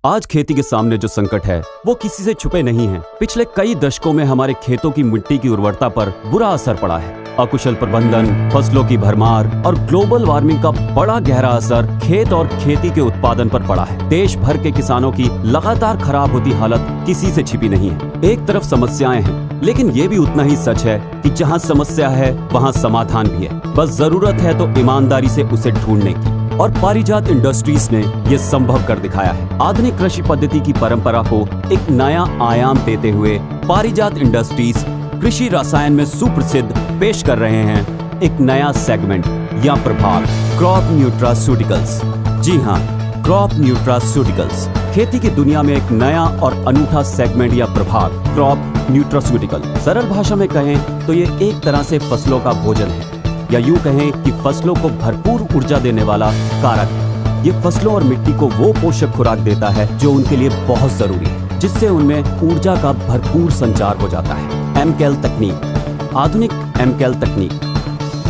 आज खेती के सामने जो संकट है वो किसी से छुपे नहीं है। पिछले कई दशकों में हमारे खेतों की मिट्टी की उर्वरता पर बुरा असर पड़ा है। अकुशल प्रबंधन, फसलों की भरमार और ग्लोबल वार्मिंग का बड़ा गहरा असर खेत और खेती के उत्पादन पर पड़ा है। देश भर के किसानों की लगातार खराब होती हालत किसी से छिपी नहीं है। एक तरफ समस्याएं हैं, लेकिन ये भी उतना ही सच है कि जहाँ समस्या है वहाँ समाधान भी है। बस जरूरत है तो ईमानदारी से उसे ढूंढने की, और पारिजात इंडस्ट्रीज ने ये संभव कर दिखाया है। आधुनिक कृषि पद्धति की परंपरा को एक नया आयाम देते हुए पारिजात इंडस्ट्रीज कृषि रसायन में सुप्रसिद्ध पेश कर रहे हैं एक नया सेगमेंट या प्रभाग, क्रॉप न्यूट्रास्यूटिकल्स। जी हाँ, क्रॉप न्यूट्रास्यूटिकल्स खेती की दुनिया में एक नया और अनूठा सेगमेंट या प्रभाग, क्रॉप न्यूट्रास्यूटिकल। सरल भाषा में कहें तो ये एक तरह से फसलों का भोजन है, या यूं कहें कि फसलों को भरपूर ऊर्जा देने वाला कारक है। ये फसलों और मिट्टी को वो पोषक खुराक देता है जो उनके लिए बहुत जरूरी है, जिससे उनमें ऊर्जा का भरपूर संचार हो जाता है। एमकेल तकनीक, आधुनिक एमकेल तकनीक,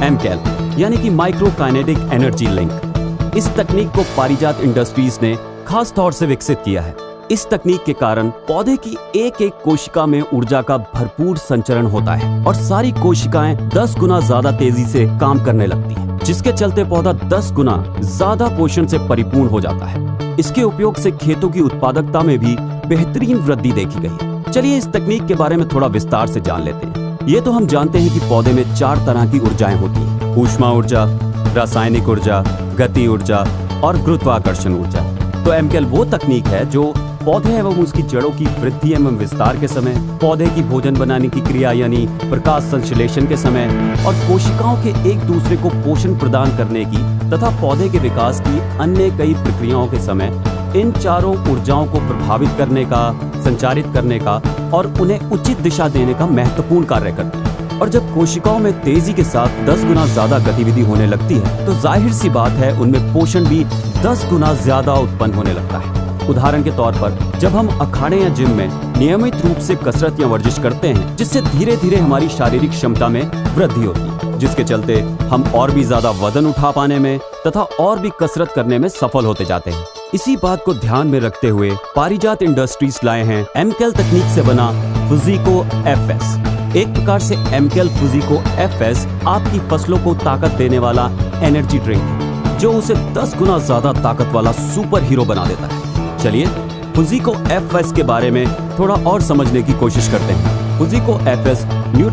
एमकेल यानी कि माइक्रो काइनेटिक एनर्जी लिंक। इस तकनीक को पारिजात इंडस्ट्रीज ने खास तौर से विकसित किया है। इस तकनीक के कारण पौधे की एक एक कोशिका में ऊर्जा का भरपूर संचरण होता है और सारी कोशिकाएं 10 गुना ज्यादा तेजी से काम करने लगती हैं, जिसके चलते पौधा 10 गुना ज्यादा पोषण से परिपूर्ण हो जाता है। इसके उपयोग से खेतों की उत्पादकता में भी बेहतरीन वृद्धि देखी गई है। चलिए इस तकनीक के बारे में थोड़ा विस्तार से जान लेते हैं। ये तो हम जानते हैं कि पौधे में 4 तरह की ऊर्जाएं होती हैं: ऊष्मा ऊर्जा, रासायनिक ऊर्जा, गति ऊर्जा और गुरुत्वाकर्षण ऊर्जा। तो एमकेल वो तकनीक है जो पौधे एवं उसकी जड़ों की वृद्धि एवं विस्तार के समय, पौधे की भोजन बनाने की क्रिया यानी प्रकाश संश्लेषण के समय और कोशिकाओं के एक दूसरे को पोषण प्रदान करने की तथा पौधे के विकास की अन्य कई प्रक्रियाओं के समय इन चारों ऊर्जाओं को प्रभावित करने का, संचारित करने का और उन्हें उचित दिशा देने का महत्वपूर्ण कार्य करता है। और जब कोशिकाओं में तेजी के साथ 10 गुना ज्यादा गतिविधि होने लगती है तो जाहिर सी बात है उनमें पोषण भी 10 गुना ज्यादा उत्पन्न होने लगता है। उदाहरण के तौर पर जब हम अखाड़े या जिम में नियमित रूप से कसरत या वर्जिश करते हैं, जिससे धीरे धीरे हमारी शारीरिक क्षमता में वृद्धि होती है, जिसके चलते हम और भी ज्यादा वजन उठा पाने में तथा और भी कसरत करने में सफल होते जाते हैं। इसी बात को ध्यान में रखते हुए पारिजात इंडस्ट्रीज लाए हैं एमकेल तकनीक से बना फुजीको एफएस। एक प्रकार से एमकेल फुजीको एफएस आपकी फसलों को ताकत देने वाला एनर्जी ड्रिंक है, जो उसे 10 गुना ज्यादा ताकत वाला सुपर हीरो बना देता है। चलिए फुजीको एफएस के बारे में थोड़ा और समझने की कोशिश करते हैं। फुजीको एफएस न्यूट्रल